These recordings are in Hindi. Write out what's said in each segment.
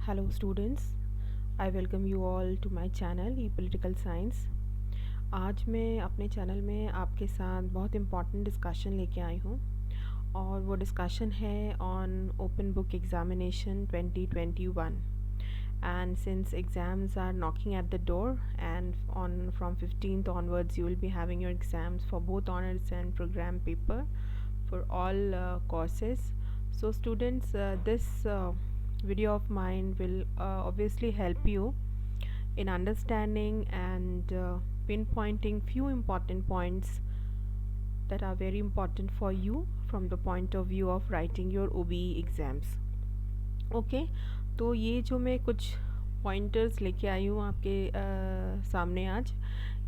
Hello students, I welcome you all to my channel e Political Science। आज मैं अपने चैनल में आपके साथ बहुत इम्पॉर्टेंट डिस्कशन लेके आई हूँ और वो डिस्कशन है on open book examination 2021। And since exams are knocking at the door and from 15th onwards you will be having your exams for both honors and program paper for all courses. So students, this video of mine will obviously help you in understanding and pinpointing few important points that are very important for you from the point of view of writing your OBE exams. Okay तो ये जो मैं कुछ पॉइंटर्स लेके आई हूँ आपके सामने आज,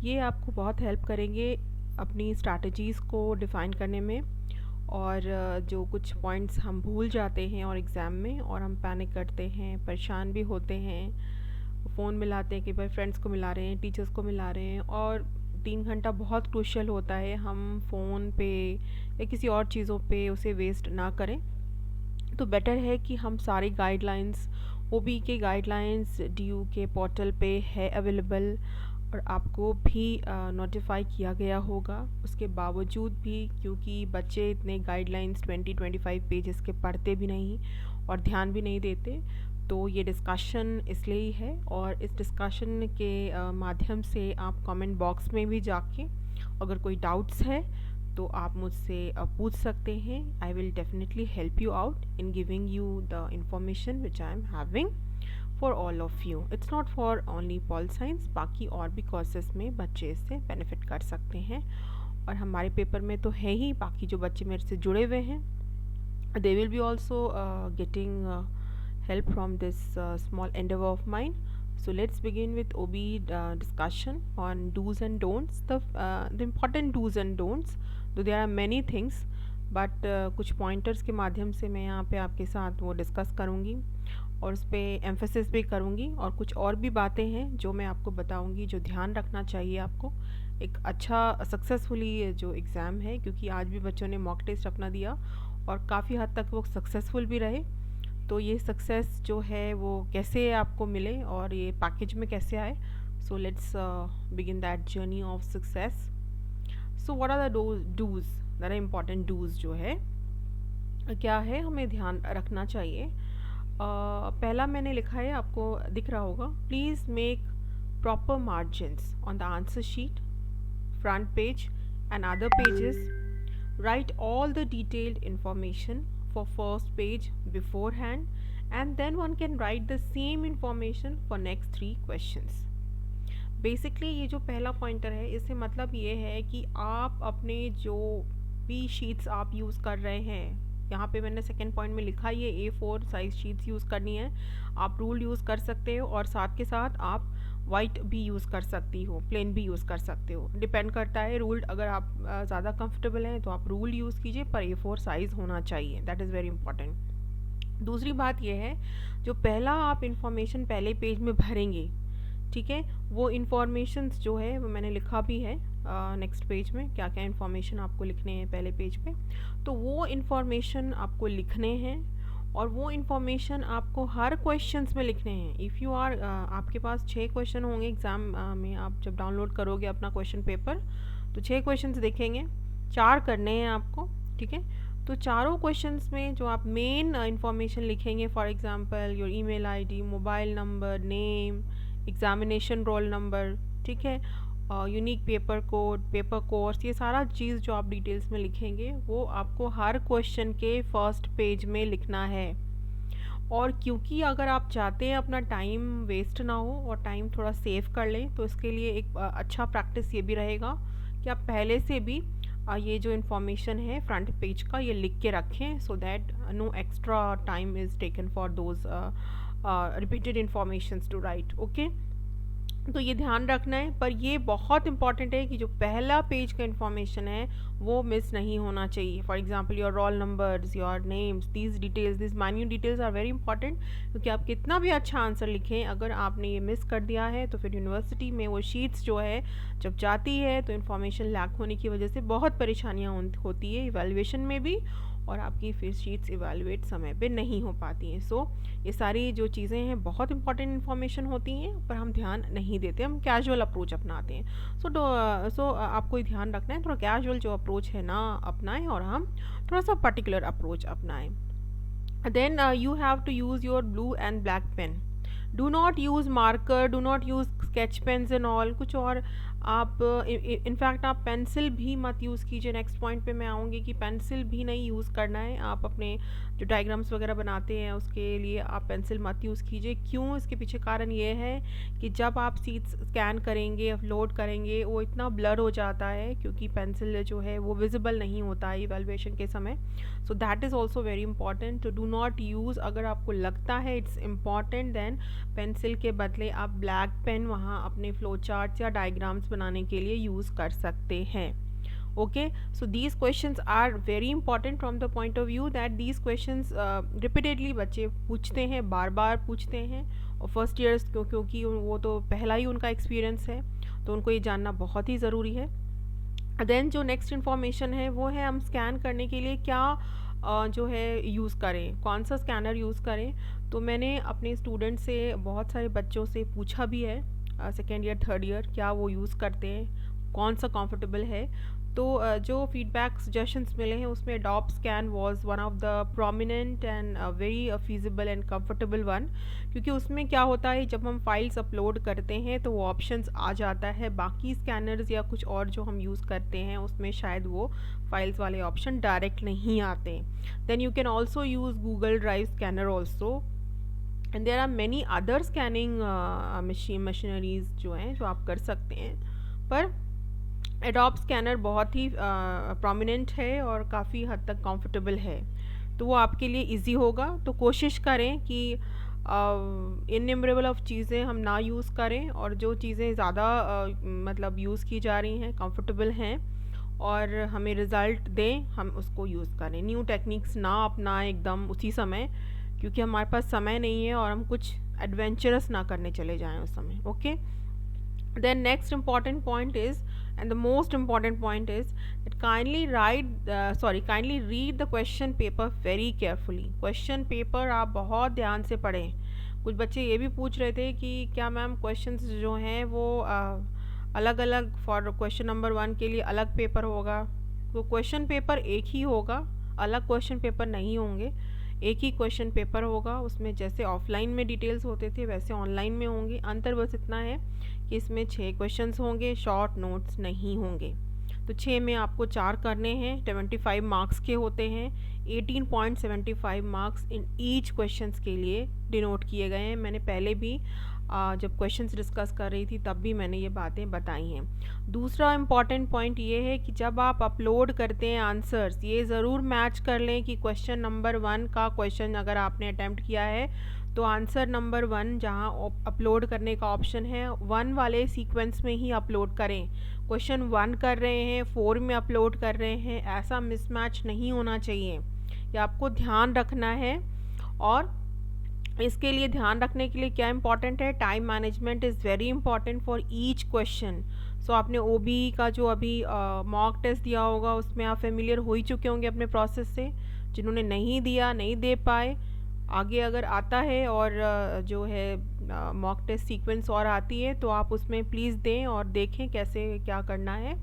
ये आपको बहुत हेल्प करेंगे अपनी स्ट्रैटेजीज़ को डिफ़ाइन करने में। और जो कुछ पॉइंट्स हम भूल जाते हैं और एग्ज़ाम में और हम पैनिक करते हैं, परेशान भी होते हैं, फ़ोन मिलाते हैं कि भाई फ्रेंड्स को मिला रहे हैं, टीचर्स को मिला रहे हैं, और 3 घंटा बहुत क्रूशियल होता है, हम फ़ोन पे या किसी और चीज़ों पे उसे वेस्ट ना करें। तो बेटर है कि हम सारी गाइडलाइंस, ओबी के गाइडलाइंस डीयू के पोर्टल पे है अवेलेबल और आपको भी नोटिफाई किया गया होगा। उसके बावजूद भी क्योंकि बच्चे इतने गाइडलाइंस 20-25 पेजेस के पढ़ते भी नहीं और ध्यान भी नहीं देते, तो ये डिस्कशन इसलिए ही है। और इस डिस्कशन के माध्यम से आप कमेंट बॉक्स में भी जाके अगर कोई डाउट्स है तो आप मुझसे पूछ सकते हैं। I will definitely help you out in giving you the information which I am having for all of you. It's not for only pol science, बाकी और भी कोर्सेज में बच्चे इससे बेनिफिट कर सकते हैं। और हमारे पेपर में तो है ही, बाकी जो बच्चे मेरे से जुड़े हुए हैं they will be also getting help from this small endeavor of mine. So let's begin with OB discussion on do's and don'ts. The important do's and don'ts, though there are many things, but कुछ pointers के माध्यम से मैं यहाँ पे आपके साथ वो डिस्कस करूँगी और उस पर एम्फेसिस भी करूँगी। और कुछ और भी बातें हैं जो मैं आपको बताऊँगी जो ध्यान रखना चाहिए आपको एक अच्छा सक्सेसफुली जो एग्ज़ाम है, क्योंकि आज भी बच्चों ने मॉक टेस्ट अपना दिया और काफ़ी हद तक वो सक्सेसफुल भी रहे। तो ये सक्सेस जो है वो कैसे आपको मिले और ये पैकेज में कैसे आए। So let's begin that journey of success. So what are the dos, that are important dos जो है क्या है हमें ध्यान रखना चाहिए। पहला मैंने लिखा है, आपको दिख रहा होगा, please make proper margins on the answer sheet, front page and other pages, right all the detailed information for first page beforehand and then one can write the same information for next 3 questions। Basically ये जो पहला पॉइंटर है, इससे मतलब ये है कि आप अपने जो भी शीट्स आप यूज़ कर रहे हैं, यहाँ पे मैंने सेकेंड पॉइंट में लिखा ये A4 साइज शीट्स यूज़ करनी है। आप रूल यूज़ कर सकते हो और साथ के साथ आप वाइट भी यूज़ कर सकती हो, प्लेन भी यूज़ कर सकते हो, डिपेंड करता है रूल। अगर आप ज़्यादा कंफर्टेबल हैं तो आप रूल यूज़ कीजिए, पर A4 साइज़ होना चाहिए, दैट इज़ वेरी इंपॉर्टेंट। दूसरी बात यह है, जो पहला आप इंफॉर्मेशन पहले पेज में भरेंगे, ठीक है, वो इन्फॉर्मेशंस जो है वो मैंने लिखा भी है नेक्स्ट पेज में क्या क्या इन्फॉर्मेशन आपको लिखने हैं पहले पेज पे। तो वो इन्फॉर्मेशन आपको लिखने हैं और वो इन्फॉर्मेशन आपको हर क्वेश्चंस में लिखने हैं। इफ़ यू आर आपके पास 6 क्वेश्चन होंगे एग्ज़ाम में, आप जब डाउनलोड करोगे अपना क्वेश्चन पेपर तो 6 क्वेश्चंस देखेंगे, 4 करने हैं आपको, ठीक है। तो चारों क्वेश्चंस में जो आप मेन इन्फॉर्मेशन लिखेंगे, for example your email ID, mobile number, name, examination roll number, ठीक है, unique paper code, paper course, ये सारा चीज़ जो आप डिटेल्स में लिखेंगे वो आपको हर क्वेश्चन के फर्स्ट पेज में लिखना है। और क्योंकि अगर आप चाहते हैं अपना टाइम वेस्ट ना हो और टाइम थोड़ा सेव कर लें, तो इसके लिए एक अच्छा प्रैक्टिस ये भी रहेगा कि आप पहले से भी ये जो इन्फॉर्मेशन है फ्रंट पेज का ये लिख के रखें, so that no extra time is taken for those repeated informations to write. Okay, तो ये ध्यान रखना है। पर ये बहुत इंपॉर्टेंट है कि जो पहला पेज का इन्फॉर्मेशन है वो मिस नहीं होना चाहिए। For example your roll numbers, your names, these details, this minute details are very important, क्योंकि आप कितना भी अच्छा आंसर लिखें, अगर आपने ये मिस कर दिया है तो फिर यूनिवर्सिटी में वो शीट्स जो है जब जाती है तो इन्फॉर्मेशन लैक होने की वजह से बहुत परेशानियाँ होती है इवैल्यूएशन में भी और आपकी फिर शीट्स इवेलुएट समय पे नहीं हो पाती हैं। सो ये सारी जो चीज़ें हैं बहुत इंपॉर्टेंट इन्फॉर्मेशन होती हैं, पर हम ध्यान नहीं देते, हम कैजुअल अप्रोच अपनाते हैं। सो आपको ध्यान रखना है, थोड़ा कैजुअल जो अप्रोच है ना अपनाएं और हम थोड़ा सा पर्टिकुलर अप्रोच अपनाएं। Then you have to use your blue and black pen. Do not use marker, do not use sketch pens and all। कुछ और आप इनफैक्ट आप पेंसिल भी मत यूज़ कीजिए। नेक्स्ट पॉइंट पे मैं आऊँगी कि पेंसिल भी नहीं यूज़ करना है। आप अपने जो डायग्राम्स वगैरह बनाते हैं उसके लिए आप पेंसिल मत यूज़ कीजिए। क्यों? इसके पीछे कारण ये है कि जब आप सीट्स स्कैन करेंगे, अपलोड करेंगे, वो इतना ब्लर हो जाता है क्योंकि पेंसिल जो है वो विजिबल नहीं होता है इवैल्यूएशन के समय। So that is also very important to do not use. अगर आपको लगता है इट्स इम्पॉर्टेंट, देन पेंसिल के बदले आप ब्लैक पेन वहाँ अपने फ्लो चार्ट्स या डायग्राम्स बनाने के लिए यूज़ कर सकते हैं। Okay, so these questions are very important from the point of view that these questions repeatedly बच्चे पूछते हैं, बार बार पूछते हैं। और फर्स्ट ईयर्स क्योंकि वो तो पहला ही उनका एक्सपीरियंस है, तो उनको ये जानना बहुत ही ज़रूरी है। देन जो नेक्स्ट इन्फॉर्मेशन है वो है हम स्कैन करने के लिए क्या जो है यूज़ करें, कौन सा स्कैनर यूज़ करें। तो मैंने अपने स्टूडेंट से, बहुत सारे बच्चों से पूछा भी है, सेकेंड ईयर थर्ड ईयर, क्या वो यूज़ करते हैं, कौन सा कंफर्टेबल है। तो जो फीडबैक सजेशंस मिले हैं उसमें adobe scan was one of the prominent and very feasible and comfortable one. क्योंकि उसमें क्या होता है, जब हम फाइल्स अपलोड करते हैं तो वो ऑप्शंस आ जाता है। बाकी स्कैनर्स या कुछ और जो हम यूज़ करते हैं उसमें शायद वो फाइल्स वाले ऑप्शन डायरेक्ट नहीं आते। Then you can also use Google drive scanner also, and there are many other scanning machineries जो हैं जो आप कर सकते हैं। पर एडोब स्कैनर बहुत ही प्रोमिनेंट है और काफ़ी हद तक कंफर्टेबल है, तो वो आपके लिए इजी होगा। तो कोशिश करें कि इननिमरेबल ऑफ चीज़ें हम ना यूज़ करें, और जो चीज़ें ज़्यादा मतलब यूज़ की जा रही हैं, कंफर्टेबल हैं और हमें रिज़ल्ट दें, हम उसको यूज़ करें। न्यू टेक्निक्स ना अपनाएं एकदम उसी समय, क्योंकि हमारे पास समय नहीं है और हम कुछ एडवेंचरस ना करने चले जाएं उस समय। Okay, then next important point is, and the most important point is that kindly read the question paper very carefully। question paper आप बहुत ध्यान से पढ़ें। कुछ बच्चे ये भी पूछ रहे थे कि क्या मैम क्वेश्चंस जो हैं वो अलग अलग फॉर क्वेश्चन नंबर 1 के लिए अलग पेपर होगा। तो क्वेश्चन पेपर एक ही होगा, अलग क्वेश्चन पेपर नहीं होंगे, एक ही क्वेश्चन पेपर होगा। उसमें जैसे ऑफलाइन में डिटेल्स होते थे वैसे ऑनलाइन में होंगे। अंतर बस इतना है कि इसमें 6 क्वेश्चंस होंगे, शॉर्ट नोट्स नहीं होंगे। तो 6 में आपको 4 करने हैं, 75 मार्क्स के होते हैं। 18.75 मार्क्स इन ईच क्वेश्चंस के लिए डिनोट किए गए हैं। मैंने पहले भी जब क्वेश्चंस डिस्कस कर रही थी तब भी मैंने ये बातें बताई हैं। दूसरा इम्पॉर्टेंट पॉइंट ये है कि जब आप अपलोड करते हैं आंसर्स, ये ज़रूर मैच कर लें कि क्वेश्चन नंबर 1 का क्वेश्चन अगर आपने अटैम्प्ट किया है तो आंसर नंबर 1 जहाँ अपलोड करने का ऑप्शन है 1 वाले सीक्वेंस में ही अपलोड करें। क्वेश्चन 1 कर रहे हैं 4 में अपलोड कर रहे हैं, ऐसा मिसमैच नहीं होना चाहिए, ये आपको ध्यान रखना है। और इसके लिए ध्यान रखने के लिए क्या इंपॉर्टेंट है, time management is very important for each question. So आपने ओबी का जो अभी मॉक टेस्ट दिया होगा उसमें आप फेमिलियर हो ही चुके होंगे अपने प्रोसेस से। जिन्होंने नहीं दिया, नहीं दे पाए, आगे अगर आता है और जो है मॉक टेस्ट सीक्वेंस और आती है तो आप उसमें प्लीज़ दें और देखें कैसे क्या करना है,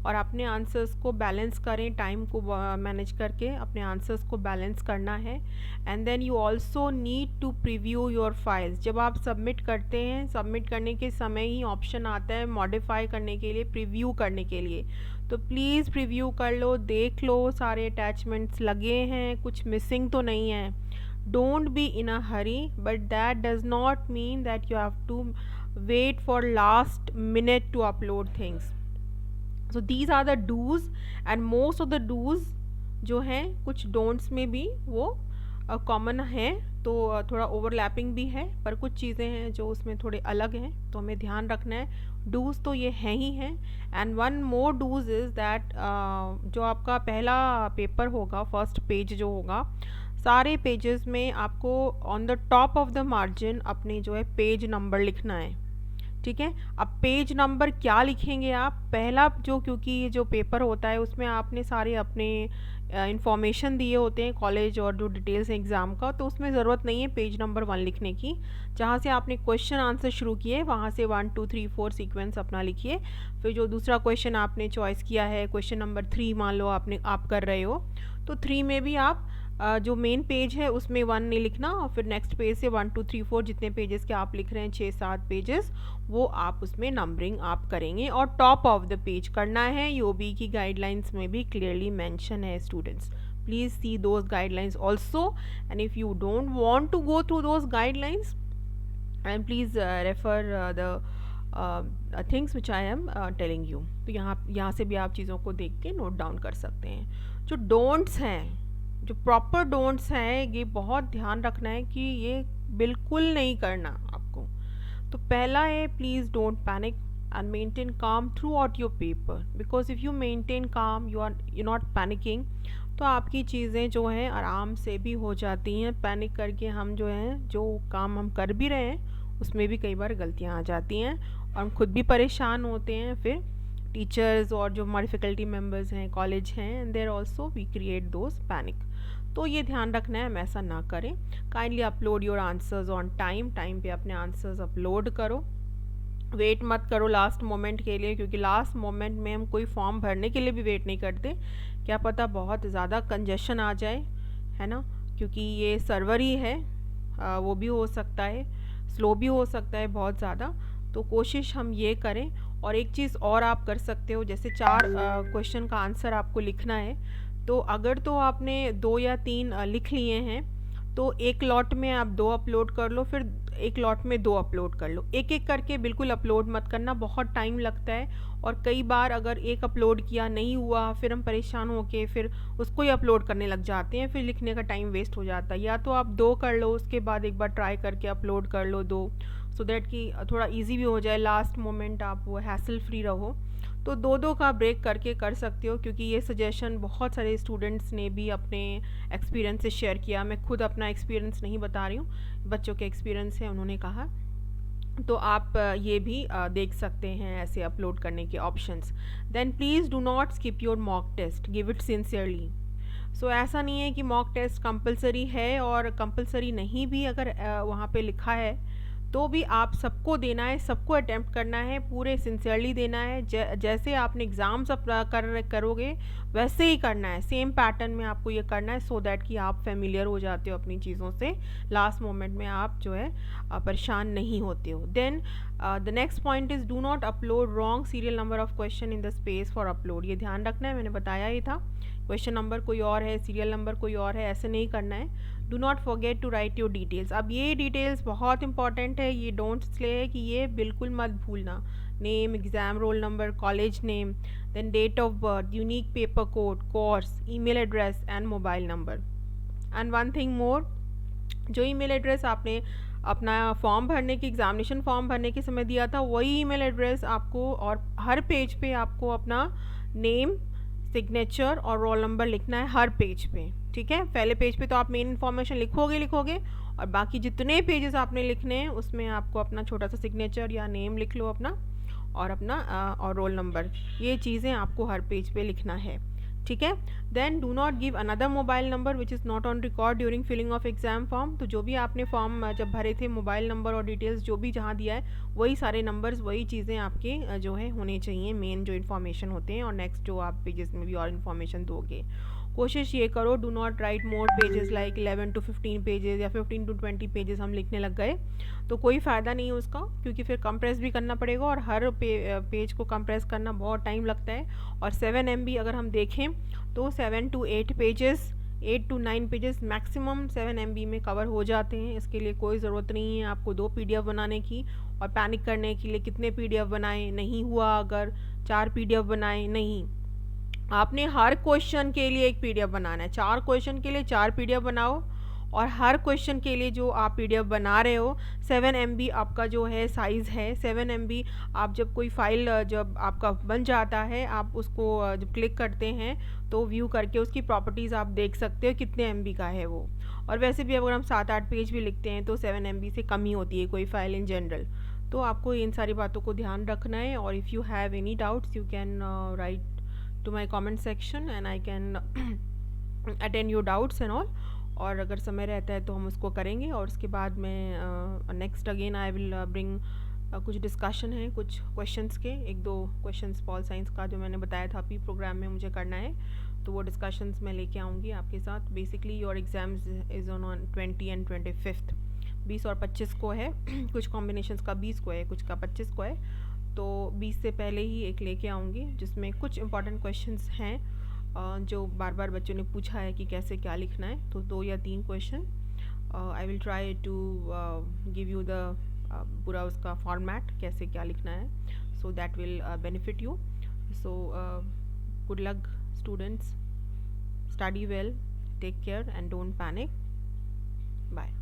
और अपने आंसर्स को बैलेंस करें, टाइम को मैनेज करके अपने आंसर्स को बैलेंस करना है। And then you also need to preview your files. जब आप सबमिट करते हैं, सबमिट करने के समय ही ऑप्शन आता है मॉडिफाई करने के लिए, प्रीव्यू करने के लिए। तो प्लीज़ प्रीव्यू कर लो, देख लो सारे अटैचमेंट्स लगे हैं, कुछ मिसिंग तो नहीं है। Don't be in a hurry, but that does not mean that you have to wait for last minute to upload things. So these are the do's, and most of the do's जो हैं कुछ don'ts में भी वो कॉमन हैं, तो थोड़ा ओवरलैपिंग भी है, पर कुछ चीज़ें हैं जो उसमें थोड़े अलग हैं, तो हमें ध्यान रखना है। डूज़ तो ये हैं ही हैं। And one more dos is that जो आपका पहला पेपर होगा, फर्स्ट पेज जो होगा, सारे पेजेस में आपको on the top of the margin अपने जो है पेज नंबर लिखना है। ठीक है, अब पेज नंबर क्या लिखेंगे आप, पहला जो, क्योंकि ये जो पेपर होता है उसमें आपने सारे अपने इंफॉर्मेशन दिए होते हैं कॉलेज और जो डिटेल्स हैं एग्ज़ाम का, तो उसमें ज़रूरत नहीं है पेज नंबर 1 लिखने की। जहाँ से आपने क्वेश्चन आंसर शुरू किए वहाँ से 1 2 3 4 सीक्वेंस अपना लिखिए। फिर जो दूसरा क्वेश्चन आपने चॉइस किया है, क्वेश्चन नंबर 3 मान लो आप कर रहे हो, तो 3 में भी आप जो मेन पेज है उसमें 1 नहीं लिखना, और फिर नेक्स्ट पेज से 1 2 3 4 जितने पेजेस के आप लिख रहे हैं, 6 7 पेजेस, वो आप उसमें नंबरिंग आप करेंगे और टॉप ऑफ द पेज करना है। यूओबी की गाइडलाइंस में भी क्लियरली मेंशन है students, please see those guidelines also, and if you don't want to go through those guidelines, and please refer the things which I am telling you। तो यहाँ से भी आप चीज़ों को देख के नोट डाउन कर सकते हैं। जो डोंट्स हैं, जो प्रॉपर डोंट्स हैं, ये बहुत ध्यान रखना है कि ये बिल्कुल नहीं करना आपको। तो पहला है, please don't panic and maintain calm throughout your paper, because if you maintain calm, you're not panicking, तो आपकी चीज़ें जो हैं आराम से भी हो जाती हैं। पैनिक करके हम जो हैं, जो काम हम कर भी रहे हैं उसमें भी कई बार गलतियाँ आ जाती हैं और हम खुद भी परेशान होते हैं, फिर टीचर्स और जो हमारे फैकल्टी मेम्बर्स हैं, कॉलेज हैं, and there also we create those panic. तो ये ध्यान रखना है हम ऐसा ना करें। Kindly upload your answers on time, time पे अपने आंसर्स अपलोड करो। वेट मत करो लास्ट मोमेंट के लिए, क्योंकि लास्ट मोमेंट में हम कोई फॉर्म भरने के लिए भी वेट नहीं करते, क्या पता बहुत ज़्यादा कंजेशन आ जाए, है ना, क्योंकि ये सर्वर ही है, वो भी हो सकता है, स्लो भी हो सकता है बहुत ज़्यादा। तो कोशिश हम ये करें। और एक चीज़ और आप कर सकते हो, जैसे 4 क्वेश्चन का आंसर आपको लिखना है, तो अगर तो आपने 2 या 3 लिख लिए हैं, तो एक लॉट में आप 2 अपलोड कर लो, फिर एक लॉट में 2 अपलोड कर लो। एक एक करके बिल्कुल अपलोड मत करना, बहुत टाइम लगता है, और कई बार अगर एक अपलोड किया नहीं हुआ, फिर हम परेशान होके फिर उसको ही अपलोड करने लग जाते हैं, फिर लिखने का टाइम वेस्ट हो जाता है। या तो आप 2 कर लो, उसके बाद एक बार ट्राई करके अपलोड कर लो 2, सो दैट कि थोड़ा ईजी भी हो जाए, लास्ट मोमेंट आप वो हैसल फ्री रहो। तो 2 का ब्रेक करके कर सकते हो, क्योंकि ये सजेशन बहुत सारे स्टूडेंट्स ने भी अपने एक्सपीरियंस से शेयर किया। मैं खुद अपना एक्सपीरियंस नहीं बता रही हूँ, बच्चों के एक्सपीरियंस है, उन्होंने कहा। तो आप ये भी देख सकते हैं ऐसे अपलोड करने के options. Then please do not skip your mock test, give it sincerely. So ऐसा नहीं है कि मॉक टेस्ट कंपलसरी है, और कंपलसरी नहीं भी अगर वहाँ पे लिखा है तो भी आप सबको देना है, सबको अटैम्प्ट करना है, पूरे सिंसियरली देना है। जैसे आपने एग्ज़ाम्स करोगे वैसे ही करना है, सेम पैटर्न में आपको ये करना है, सो दैट कि आप फेमिलियर हो जाते हो अपनी चीज़ों से, लास्ट मोमेंट में आप जो है परेशान नहीं होते हो। Then the next point is do not upload wrong serial number of question in the space for upload. ये ध्यान रखना है, मैंने बताया ही था, क्वेश्चन नंबर कोई और है, सीरियल नंबर कोई और है, ऐसे नहीं करना है। Do not forget to write your details. अब ये डिटेल्स बहुत इंपॉर्टेंट है, ये डोंट इसलिए है कि ये बिल्कुल मत भूलना। Name, exam roll number, college name, then date of birth, unique paper code, course, email address and mobile number. And one thing more, जो ईमेल एड्रेस आपने अपना फॉर्म भरने की, एग्जामिनेशन फॉर्म भरने के समय दिया था, वही ईमेल एड्रेस आपको, और हर पेज पे आपको अपना नेम, सिग्नेचर और रोल नंबर लिखना है हर पेज पे, ठीक है। पहले पेज पे तो आप मेन इन्फॉर्मेशन लिखोगे, और बाकी जितने पेजेस आपने लिखने हैं उसमें आपको अपना छोटा सा सिग्नेचर या नेम लिख लो अपना, और अपना और रोल नंबर, ये चीज़ें आपको हर पेज पे लिखना है, ठीक है। Then do not give another mobile number which is not on record during filling of exam form. तो जो भी आपने फॉर्म जब भरे थे, मोबाइल नंबर और डिटेल्स जो भी जहाँ दिया है, वही सारे नंबर्स, वही चीज़ें आपके जो है होने चाहिए, मेन जो इन्फॉर्मेशन होते हैं, और नेक्स्ट जो आप पेजेस में भी और इन्फॉर्मेशन दोगे। कोशिश ये करो, do not right more pages like 11 to 15 pages या 15 to 20 पेजेस हम लिखने लग गए, तो कोई फ़ायदा नहीं है उसका, क्योंकि फिर कंप्रेस भी करना पड़ेगा, और हर पेज को कंप्रेस करना बहुत टाइम लगता है। और 7 MB अगर हम देखें तो 7 to 8 pages, 8 to 9 pages maximum 7 MB में कवर हो जाते हैं। इसके लिए कोई ज़रूरत नहीं है आपको 2 PDF बनाने की, और पैनिक करने के लिए कितने PDF बनाएं, नहीं हुआ अगर 4 PDF बनाएं, नहीं, आपने हर क्वेश्चन के लिए एक PDF बनाना है। 4 क्वेश्चन के लिए 4 PDF बनाओ, और हर क्वेश्चन के लिए जो आप PDF बना रहे हो, 7 MB आपका जो है साइज़ है। 7 MB आप जब कोई फाइल जब आपका बन जाता है, आप उसको जब क्लिक करते हैं तो व्यू करके उसकी प्रॉपर्टीज़ आप देख सकते हो कितने MB का है वो। और वैसे भी अगर हम 7-8 पेज भी लिखते हैं तो 7 MB से कम ही होती है कोई फाइल इन जनरल। तो आपको इन सारी बातों को ध्यान रखना है। और if you have any doubts, you can write to my comment section, and I can attend your doubts and all. और अगर समय रहता है तो हम उसको करेंगे, और उसके बाद मैं next again I will bring कुछ डिस्कशन है, कुछ क्वेश्चंस के, एक दो क्वेश्चंस पॉल साइंस का जो मैंने बताया था पी प्रोग्राम में मुझे करना है, तो वो डिस्कशंस मैं लेके आऊँगी आपके साथ। Basically your exams is on 20 and 25, 20 और 25 को है। कुछ कॉम्बिनेशंस का 20 को है, कुछ का 25 को है। तो 20 से पहले ही एक लेके आऊँगी जिसमें कुछ इंपॉर्टेंट क्वेश्चंस हैं जो बार बार बच्चों ने पूछा है कि कैसे क्या लिखना है। तो 2 या 3 question I will try to give you the पूरा उसका फॉर्मेट कैसे क्या लिखना है, so that will benefit you. So good luck students, study well, take care and don't panic. Bye.